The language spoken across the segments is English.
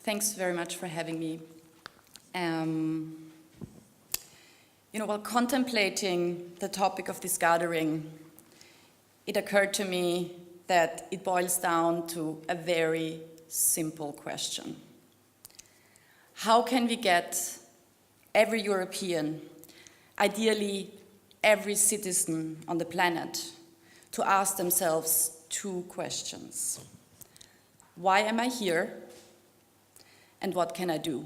Thanks very much for having me. While contemplating the topic of this gathering, it occurred to me that it boils down to a very simple question. How can we get every European, ideally every citizen on the planet, to ask themselves two questions? Why am I here? And what can I do?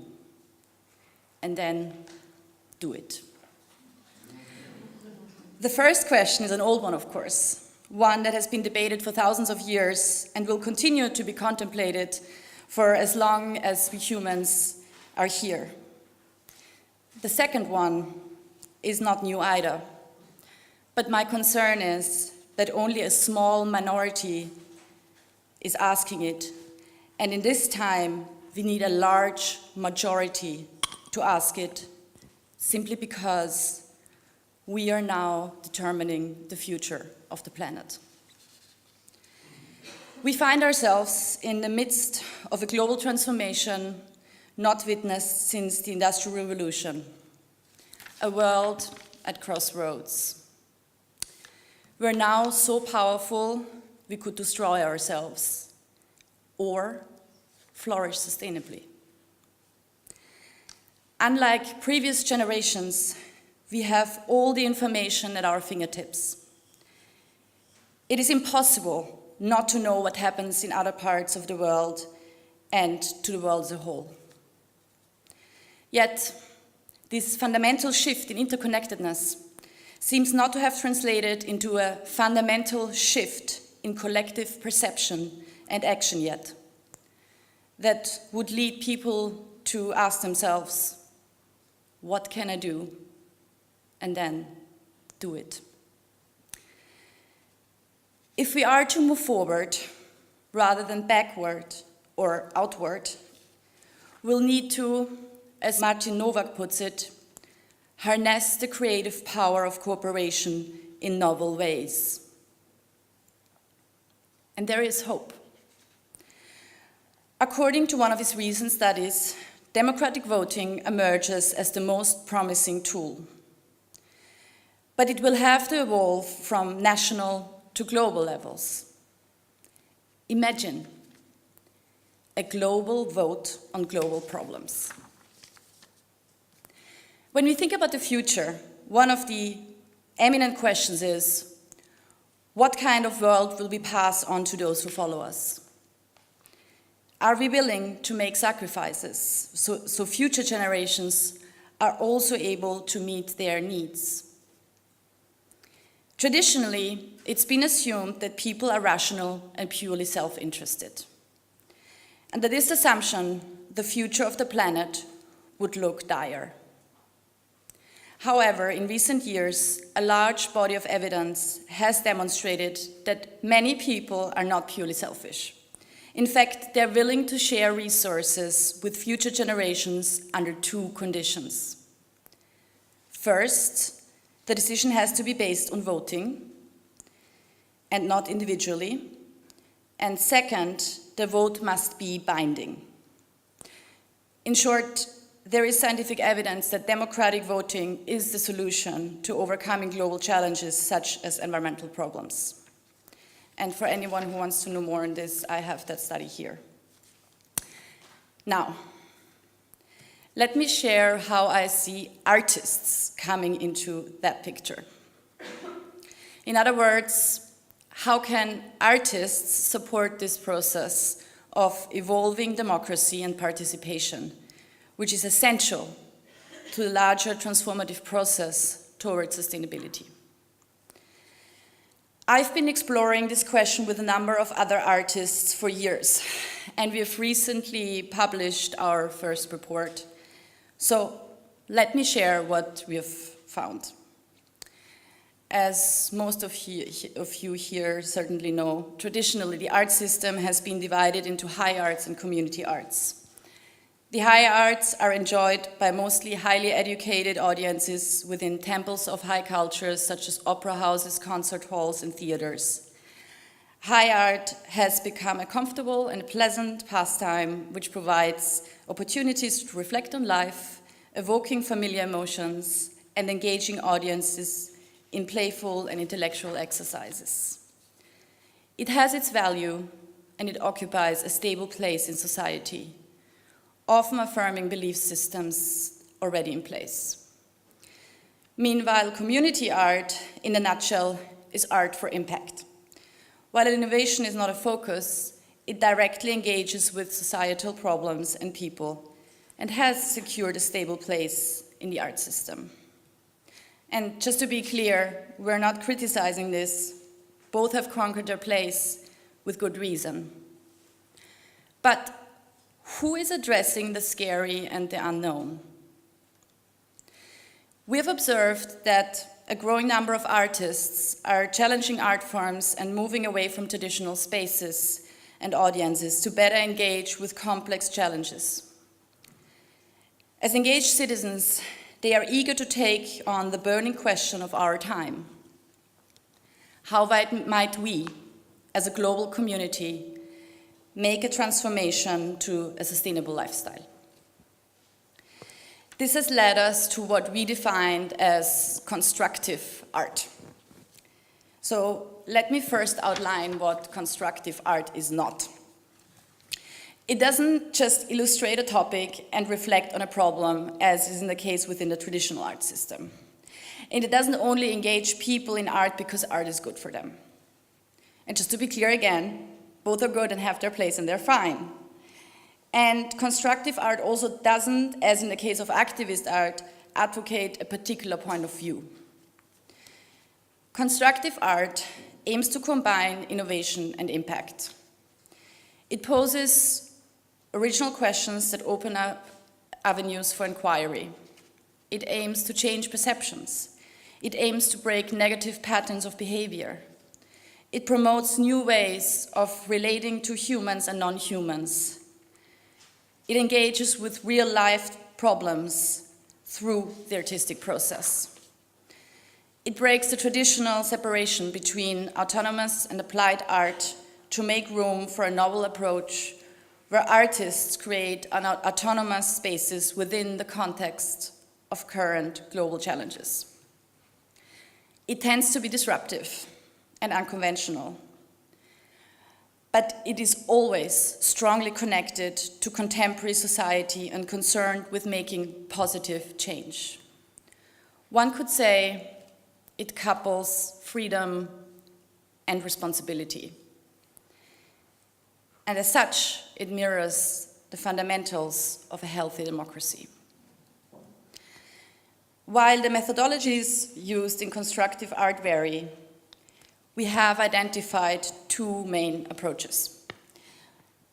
And then do it. The first question is an old one, of course, one that has been debated for thousands of years and will continue to be contemplated for as long as we humans are here. The second one is not new either, but my concern is that only a small minority is asking it, and in this time we need a large majority to ask it, simply because we are now determining the future of the planet. We find ourselves in the midst of a global transformation not witnessed since the Industrial Revolution, a world at crossroads. We're now so powerful we could destroy ourselves or flourish sustainably. Unlike previous generations, we have all the information at our fingertips. It is impossible not to know what happens in other parts of the world and to the world as a whole. Yet, this fundamental shift in interconnectedness seems not to have translated into a fundamental shift in collective perception and action yet, that would lead people to ask themselves, what can I do? And then do it. If we are to move forward rather than backward or outward, we'll need to, as Martin Nowak puts it, harness the creative power of cooperation in novel ways. And there is hope. According to one of his recent studies, democratic voting emerges as the most promising tool. But it will have to evolve from national to global levels. Imagine a global vote on global problems. When we think about the future, one of the eminent questions is, what kind of world will we pass on to those who follow us? Are we willing to make sacrifices so future generations are also able to meet their needs? Traditionally, it's been assumed that people are rational and purely self-interested. Under this assumption, the future of the planet would look dire. However, in recent years, a large body of evidence has demonstrated that many people are not purely selfish. In fact, they're willing to share resources with future generations under two conditions. First, the decision has to be based on voting and not individually. And second, the vote must be binding. In short, there is scientific evidence that democratic voting is the solution to overcoming global challenges such as environmental problems. And for anyone who wants to know more on this, I have that study here. Now, let me share how I see artists coming into that picture. In other words, how can artists support this process of evolving democracy and participation, which is essential to the larger transformative process towards sustainability? I've been exploring this question with a number of other artists for years, and we have recently published our first report. So let me share what we have found. As most of you here certainly know, traditionally the art system has been divided into high arts and community arts. The high arts are enjoyed by mostly highly educated audiences within temples of high cultures such as opera houses, concert halls, and theaters. High art has become a comfortable and pleasant pastime which provides opportunities to reflect on life, evoking familiar emotions, and engaging audiences in playful and intellectual exercises. It has its value, and it occupies a stable place in society, often affirming belief systems already in place. Meanwhile, community art, in a nutshell, is art for impact. While innovation is not a focus, it directly engages with societal problems and people, and has secured a stable place in the art system. And just to be clear, we're not criticizing this. Both have conquered their place with good reason. But who is addressing the scary and the unknown? We have observed that a growing number of artists are challenging art forms and moving away from traditional spaces and audiences to better engage with complex challenges. As engaged citizens, they are eager to take on the burning question of our time. How might we, as a global community, make a transformation to a sustainable lifestyle? This has led us to what we defined as constructive art. So let me first outline what constructive art is not. It doesn't just illustrate a topic and reflect on a problem, as is in the case within the traditional art system. And it doesn't only engage people in art because art is good for them. And just to be clear again, both are good and have their place and they're fine. And constructive art also doesn't, as in the case of activist art, advocate a particular point of view. Constructive art aims to combine innovation and impact. It poses original questions that open up avenues for inquiry. It aims to change perceptions. It aims to break negative patterns of behavior. It promotes new ways of relating to humans and non-humans. It engages with real-life problems through the artistic process. It breaks the traditional separation between autonomous and applied art to make room for a novel approach where artists create autonomous spaces within the context of current global challenges. It tends to be disruptive and unconventional, but it is always strongly connected to contemporary society and concerned with making positive change. One could say it couples freedom and responsibility. And as such, it mirrors the fundamentals of a healthy democracy. While the methodologies used in constructive art vary, we have identified two main approaches.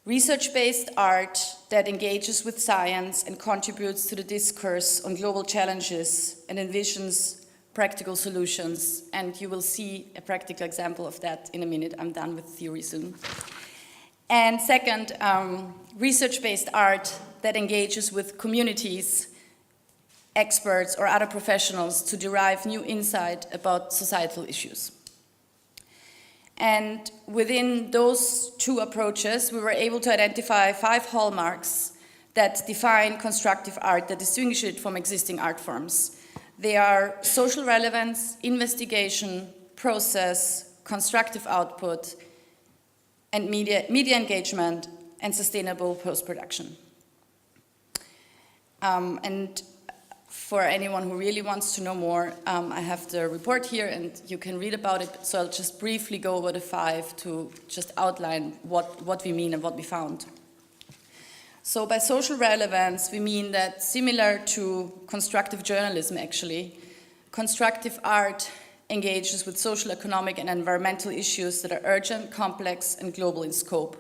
Research-based art that engages with science and contributes to the discourse on global challenges and envisions practical solutions, and you will see a practical example of that in a minute. I'm done with theory soon. And second, research-based art that engages with communities, experts, or other professionals to derive new insight about societal issues. And within those two approaches, we were able to identify 5 hallmarks that define constructive art, that distinguish it from existing art forms. They are social relevance, investigation, process, constructive output, and media engagement, and sustainable post-production. And for anyone who really wants to know more, I have the report here and you can read about it. So I'll just briefly go over the 5 to just outline what we mean and what we found. So by social relevance, we mean that similar to constructive journalism actually, constructive art engages with social, economic, and environmental issues that are urgent, complex, and global in scope.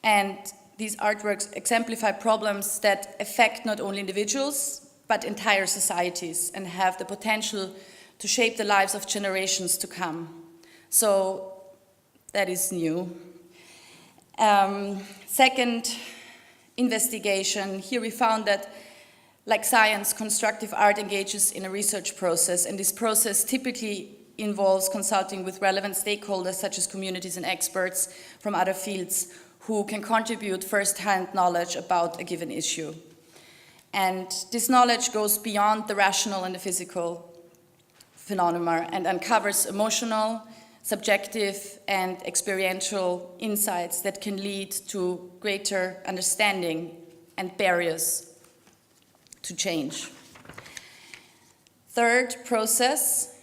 And these artworks exemplify problems that affect not only individuals, but entire societies, and have the potential to shape the lives of generations to come. So that is new. Second, investigation. Here we found that, like science, constructive art engages in a research process, and this process typically involves consulting with relevant stakeholders such as communities and experts from other fields who can contribute first-hand knowledge about a given issue. And this knowledge goes beyond the rational and the physical phenomena and uncovers emotional, subjective, and experiential insights that can lead to greater understanding and barriers to change. Third process,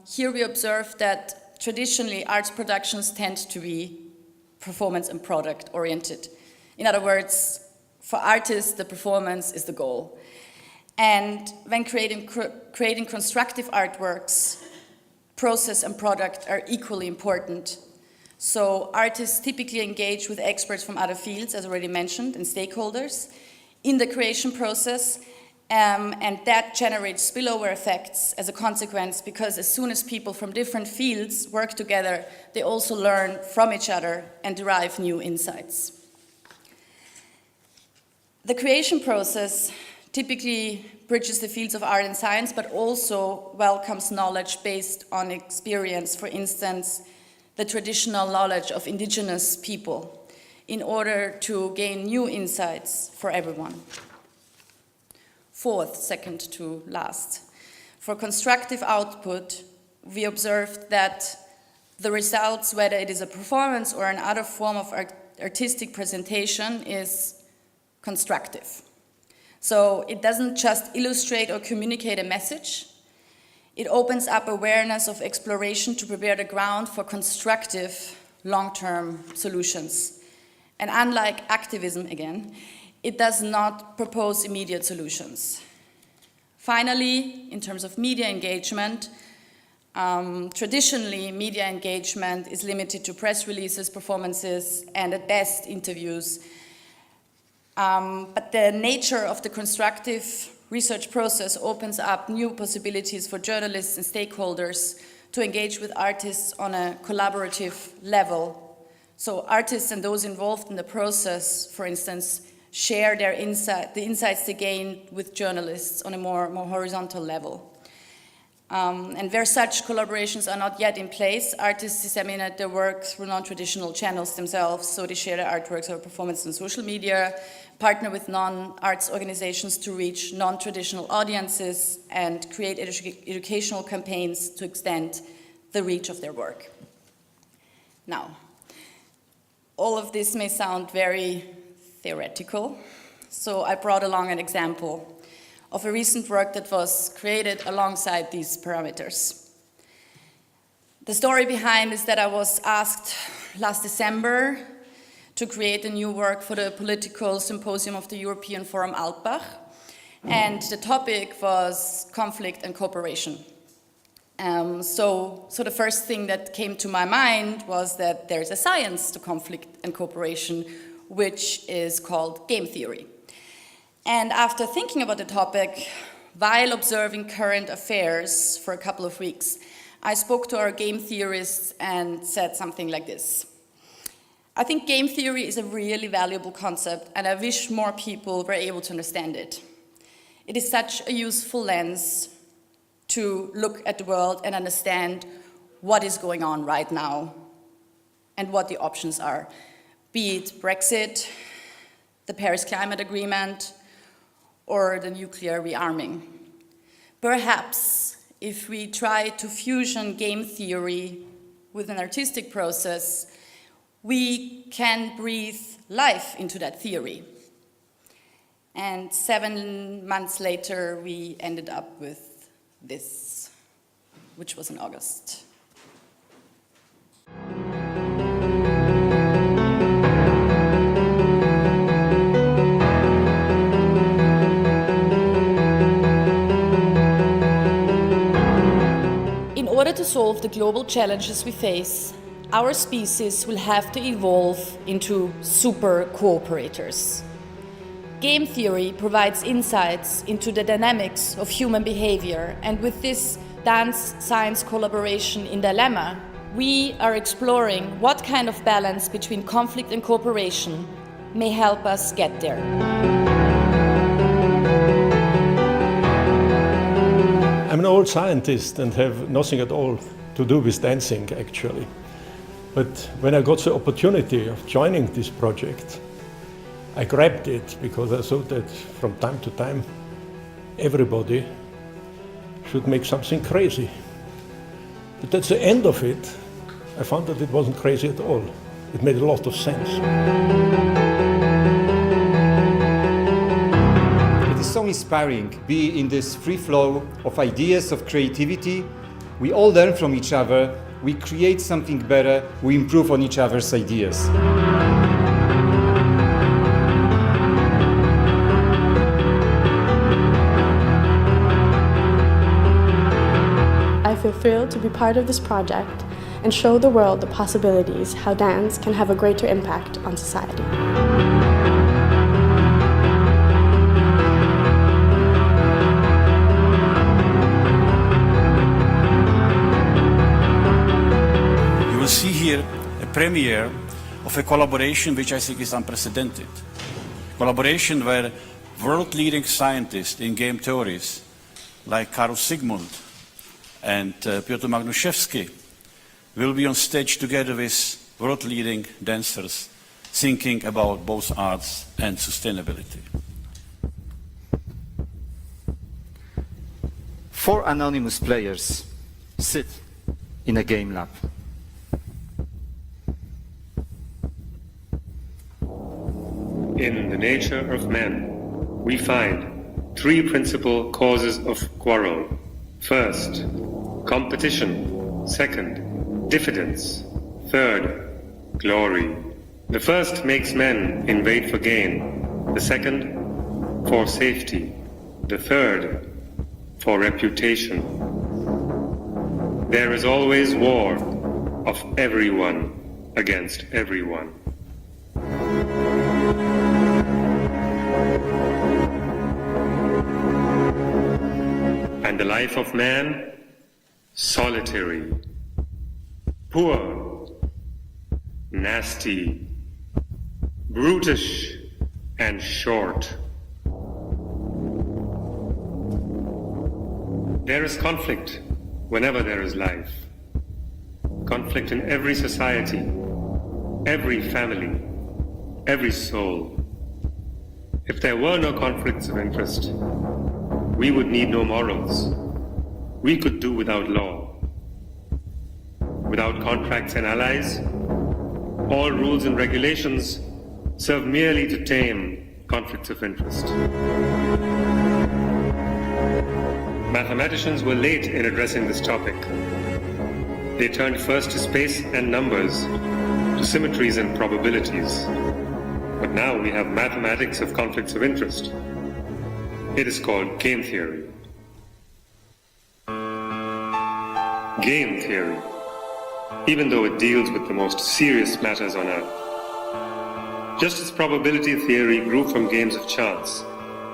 here we observe that traditionally arts productions tend to be performance and product oriented. In other words, for artists, the performance is the goal. And when creating constructive artworks, process and product are equally important. So artists typically engage with experts from other fields, as already mentioned, and stakeholders in the creation process, and that generates spillover effects as a consequence, because as soon as people from different fields work together, they also learn from each other and derive new insights. The creation process typically bridges the fields of art and science, but also welcomes knowledge based on experience, for instance, the traditional knowledge of indigenous people, in order to gain new insights for everyone. Fourth, second to last. For constructive output, we observed that the results, whether it is a performance or another form of artistic presentation, is constructive. So it doesn't just illustrate or communicate a message. It opens up awareness of exploration to prepare the ground for constructive long-term solutions. And unlike activism, again, it does not propose immediate solutions. Finally, in terms of media engagement, traditionally media engagement is limited to press releases, performances, and at best interviews. But the nature of the constructive research process opens up new possibilities for journalists and stakeholders to engage with artists on a collaborative level. So artists and those involved in the process, for instance, share their the insights they gain with journalists on a more horizontal level. And where such collaborations are not yet in place, artists disseminate their work through non-traditional channels themselves, so they share their artworks or performances on social media, partner with non-arts organizations to reach non-traditional audiences, and create educational campaigns to extend the reach of their work. Now, all of this may sound very theoretical, so I brought along an example of a recent work that was created alongside these parameters. The story behind is that I was asked last December to create a new work for the political symposium of the European Forum Alpbach, and the topic was conflict and cooperation. So the first thing that came to my mind was that there's a science to conflict and cooperation, which is called game theory. And after thinking about the topic, while observing current affairs for a couple of weeks, I spoke to our game theorists and said something like this. I think game theory is a really valuable concept, and I wish more people were able to understand it. It is such a useful lens to look at the world and understand what is going on right now and what the options are, be it Brexit, the Paris Climate Agreement, or the nuclear rearming. Perhaps if we try to fusion game theory with an artistic process, we can breathe life into that theory. And 7 months later, we ended up with this, which was in August. In order to solve the global challenges we face, our species will have to evolve into super cooperators. Game theory provides insights into the dynamics of human behavior, and with this dance-science collaboration in Dilemma, we are exploring what kind of balance between conflict and cooperation may help us get there. I'm an old old scientist and have nothing at all to do with dancing, actually. But when I got the opportunity of joining this project, I grabbed it because I thought that from time to time, everybody should make something crazy. But at the end of it, I found that it wasn't crazy at all. It made a lot of sense. It is so inspiring, be in this free flow of ideas, of creativity. We all learn from each other, we create something better, we improve on each other's ideas. I feel thrilled to be part of this project and show the world the possibilities how dance can have a greater impact on society. You will see here a premiere of a collaboration which I think is unprecedented. Collaboration where world-leading scientists in game theories like Carl Sigmund and Piotr Magnuszewski will be on stage together with world-leading dancers thinking about both arts and sustainability. 4 anonymous players sit in a game lab. In the nature of man, we find 3 principal causes of quarrel. First, competition. Second, diffidence. Third, glory. The first makes men invade for gain. The second, for safety. The third, for reputation. There is always war of everyone against everyone. And the life of man, solitary, poor, nasty, brutish, and short. There is conflict whenever there is life. Conflict in every society, every family, every soul. If there were no conflicts of interest, we would need no morals. We could do without law. Without contracts and allies, all rules and regulations serve merely to tame conflicts of interest. Mathematicians were late in addressing this topic. They turned first to space and numbers, to symmetries and probabilities. But now we have mathematics of conflicts of interest. It is called game theory. Game theory, even though it deals with the most serious matters on earth. Just as probability theory grew from games of chance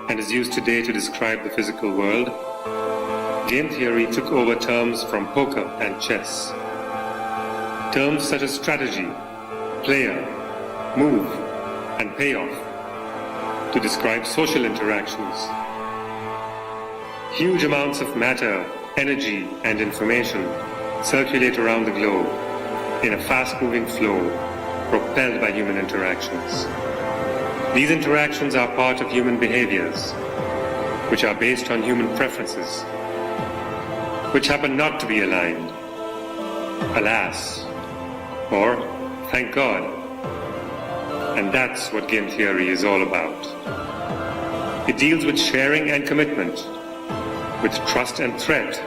and is used today to describe the physical world, game theory took over terms from poker and chess. Terms such as strategy, player, move, and payoff to describe social interactions. Huge amounts of matter, energy, and information circulate around the globe in a fast-moving flow propelled by human interactions. These interactions are part of human behaviors, which are based on human preferences, which happen not to be aligned. Alas, or thank God. And that's what game theory is all about. It deals with sharing and commitment, with trust and threat,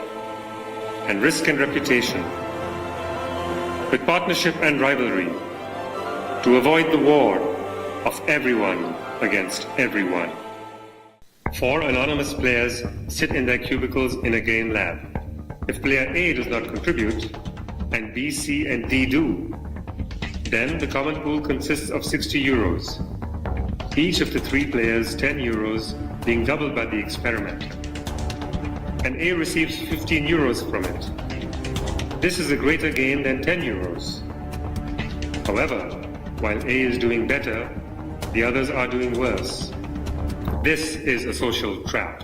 and risk and reputation, with partnership and rivalry, to avoid the war of everyone against everyone. 4 anonymous players sit in their cubicles in a game lab. If player A does not contribute, and B, C, and D do, then the common pool consists of 60 euros. Each of the 3 players 10 euros being doubled by the experiment. And A receives 15 euros from it. This is a greater gain than 10 euros. However, while A is doing better, the others are doing worse. This is a social trap.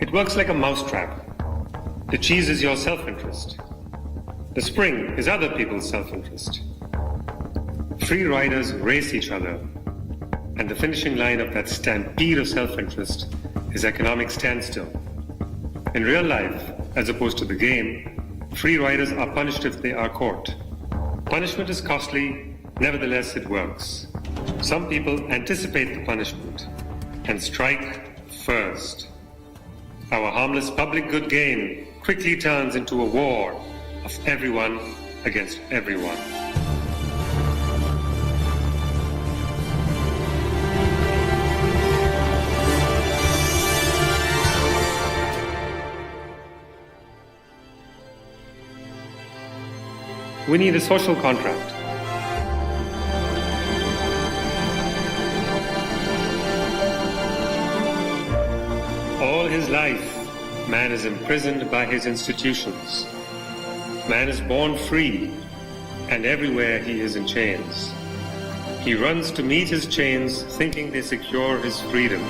It works like a mousetrap. The cheese is your self-interest. The spring is other people's self-interest. Free riders race each other, and the finishing line of that stampede of self-interest is economic standstill. In real life, as opposed to the game, free riders are punished if they are caught. Punishment is costly, nevertheless it works. Some people anticipate the punishment and strike first. Our harmless public good game quickly turns into a war of everyone against everyone. We need a social contract. All his life, man is imprisoned by his institutions. Man is born free, and everywhere he is in chains. He runs to meet his chains, thinking they secure his freedom.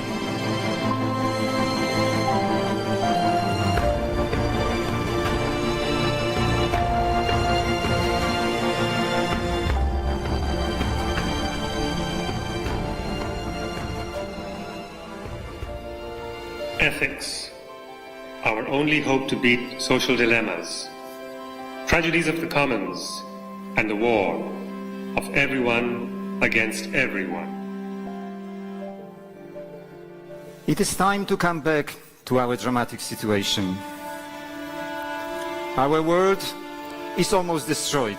Ethics, our only hope to beat social dilemmas, tragedies of the commons, and the war of everyone against everyone. It is time to come back to our dramatic situation. Our world is almost destroyed.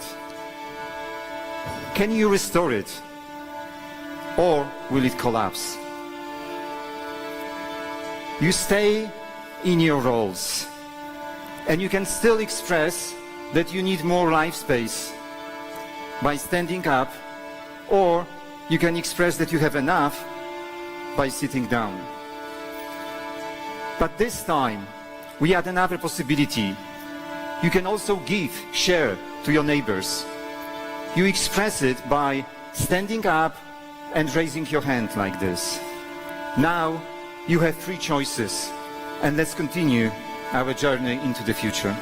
Can you restore it? Or will it collapse? You stay in your roles, and you can still express that you need more life space by standing up, or you can express that you have enough by sitting down. But this time, we add another possibility. You can also give, share to your neighbors. You express it by standing up and raising your hand like this. Now, you have three choices, and let's continue our journey into the future.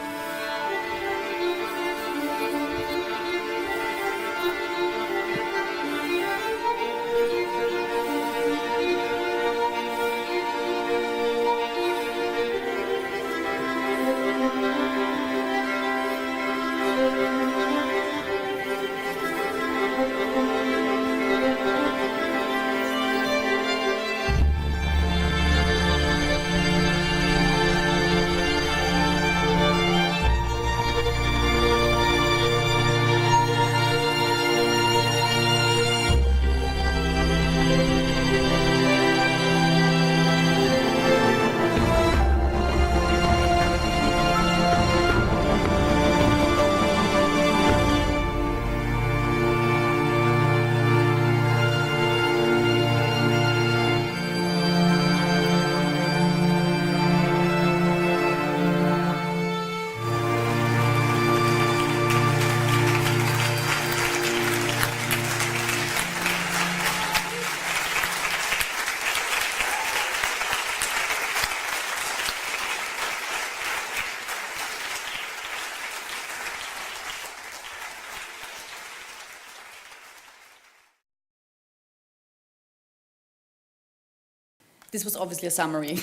This was obviously a summary.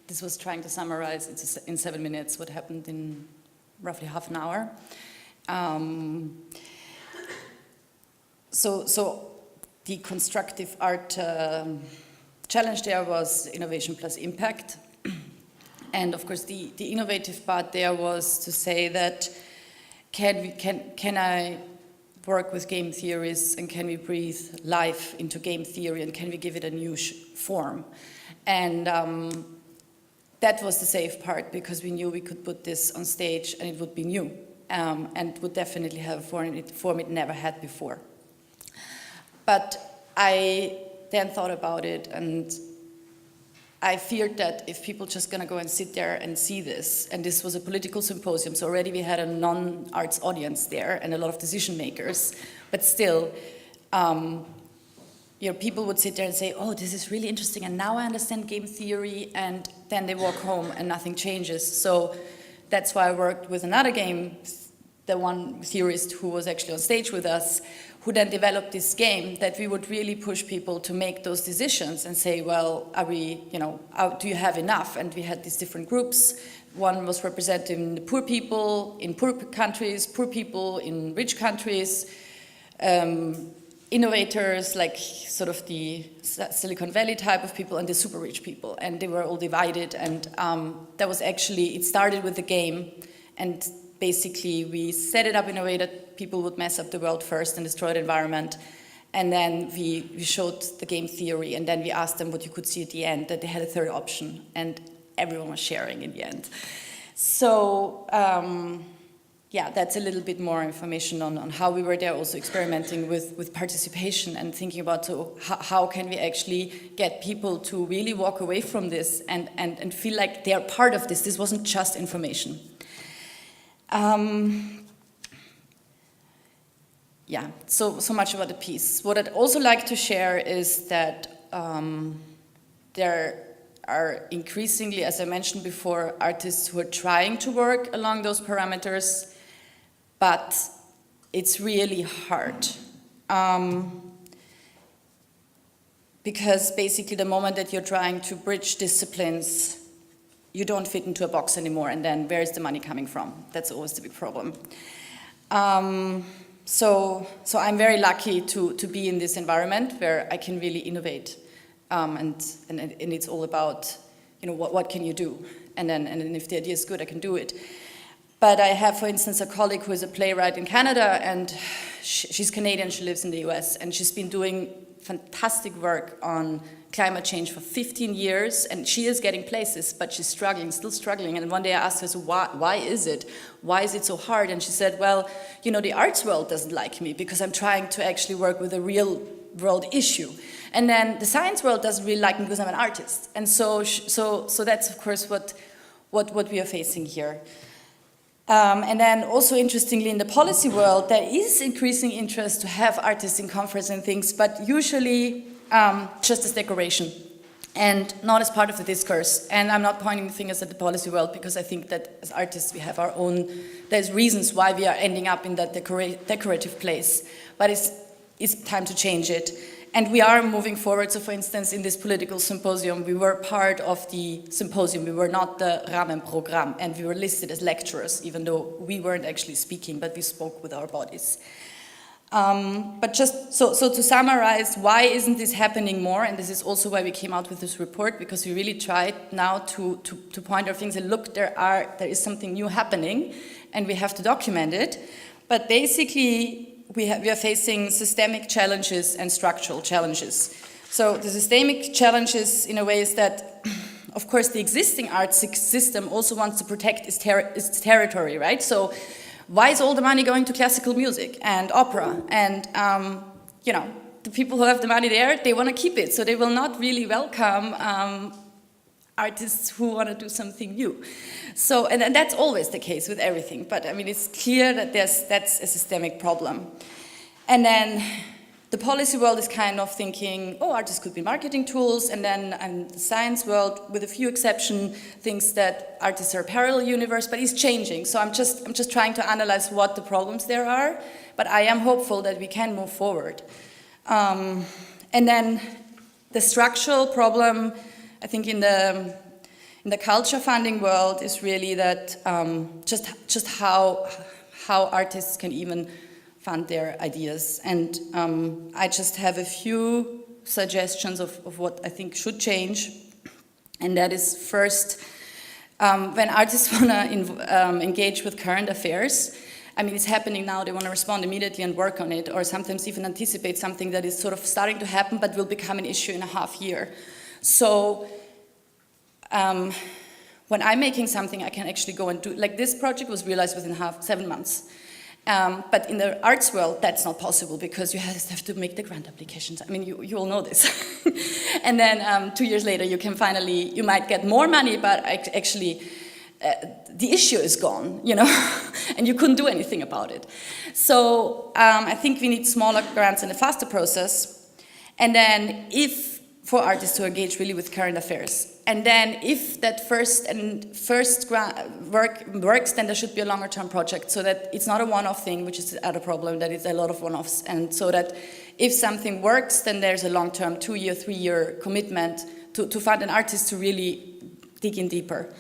This was trying to summarize in 7 minutes what happened in roughly half an hour. So the constructive art challenge there was innovation plus impact. And of course the innovative part there was to say that can I work with game theories, and can we breathe life into game theory, and can we give it a new form? And that was the safe part, because we knew we could put this on stage and it would be new, and would definitely have a form it never had before. But I then thought about it, and I feared that if people just gonna go and sit there and see this, and this was a political symposium, so already we had a non-arts audience there and a lot of decision makers, but still, people would sit there and say, oh, this is really interesting, and now I understand game theory, and then they walk home and nothing changes. So that's why I worked with another game, the one theorist who was actually on stage with us, who then developed this game that we would really push people to make those decisions and say, well, do you have enough? And we had these different groups. One was representing the poor people in poor countries, poor people in rich countries, innovators, like sort of the Silicon Valley type of people, and the super rich people. And they were all divided, and that was actually, it started with the game, and basically we set it up in a way that people would mess up the world first and destroy the environment. And then we showed the game theory, and then we asked them what you could see at the end, that they had a third option, and everyone was sharing in the end. So, yeah, that's a little bit more information on how we were there, also experimenting with participation and thinking about how can we actually get people to really walk away from this and feel like they are part of this. This wasn't just information. Yeah, so much about the piece. What I'd also like to share is that there are increasingly, as I mentioned before, artists who are trying to work along those parameters, but it's really hard. Because basically the moment that you're trying to bridge disciplines, you don't fit into a box anymore, and then where is the money coming from? That's always the big problem. So I'm very lucky to be in this environment where I can really innovate, and it's all about, what can you do, and then if the idea is good, I can do it. But I have, for instance, a colleague who is a playwright in Canada, and she's Canadian, she lives in the US, and she's been doing fantastic work on climate change for 15 years, and she is getting places, but she's struggling, still struggling. And one day I asked her, so why is it? Why is it so hard? And she said, well, the arts world doesn't like me because I'm trying to actually work with a real world issue. And then the science world doesn't really like me because I'm an artist. And so that's, of course, what we are facing here. And then also interestingly in the policy world, there is increasing interest to have artists in conference and things, but usually just as decoration and not as part of the discourse. And I'm not pointing fingers at the policy world because I think that as artists we have our own, there's reasons why we are ending up in that decorative place, but it's time to change it. And we are moving forward. So for instance, in this political symposium, we were part of the symposium. We were not the Rahmenprogramm, and we were listed as lecturers, even though we weren't actually speaking, but we spoke with our bodies. But just so to summarize, why isn't this happening more? And this is also why we came out with this report, because we really tried now to point out things and look, there is something new happening, and we have to document it. But basically, we are facing systemic challenges and structural challenges. So the systemic challenges in a way is that, of course, the existing art system also wants to protect its territory, right? So why is all the money going to classical music and opera? And, the people who have the money there, they want to keep it. So they will not really welcome artists who want to do something new. So, and that's always the case with everything, but I mean, it's clear that that's a systemic problem. And then the policy world is kind of thinking, oh, artists could be marketing tools, and then the science world, with a few exceptions, thinks that artists are a parallel universe, but it's changing. So I'm just trying to analyze what the problems there are, but I am hopeful that we can move forward. And then the structural problem, I think in the culture funding world is really that just how artists can even fund their ideas. And I just have a few suggestions of what I think should change. And that is first, when artists want to engage with current affairs, I mean, it's happening now, they want to respond immediately and work on it, or sometimes even anticipate something that is sort of starting to happen but will become an issue in a half year. So when I'm making something, I can actually go and do, like this project was realized within 7 months. But in the arts world, that's not possible because you have to make the grant applications. I mean, you all know this. And then 2 years later, you might get more money, but actually the issue is gone, and you couldn't do anything about it. So I think we need smaller grants and a faster process. And then for artists to engage really with current affairs. And then if that first work works, then there should be a longer term project so that it's not a one-off thing, which is the other problem, that it's a lot of one-offs. And so that if something works, then there's a long-term 2-year, 3-year commitment to fund an artist to really dig in deeper.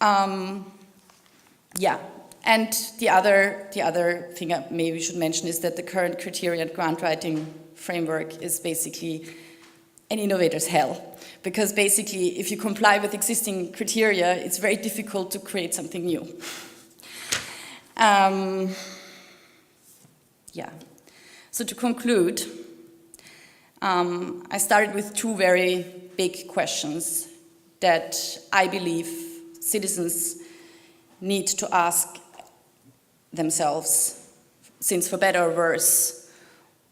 Yeah, and the other thing I maybe should mention is that the current criteria and grant writing framework is basically an innovator's hell. Because basically, if you comply with existing criteria, it's very difficult to create something new. Yeah. So to conclude, I started with 2 very big questions that I believe citizens need to ask themselves, since for better or worse,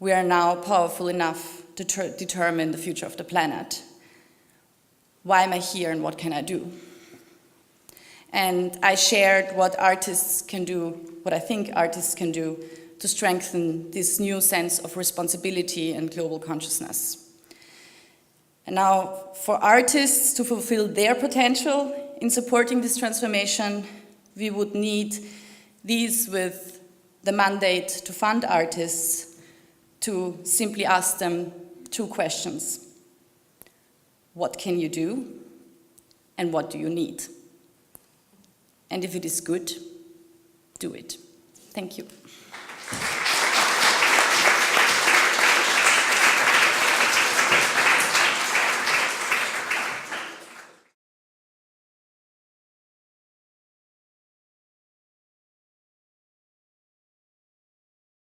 we are now powerful enough to determine the future of the planet. Why am I here and what can I do? And I shared what artists can do, what I think artists can do to strengthen this new sense of responsibility and global consciousness. And now, for artists to fulfill their potential in supporting this transformation, we would need these with the mandate to fund artists to simply ask them 2 questions. What can you do? And what do you need? And if it is good, do it. Thank you.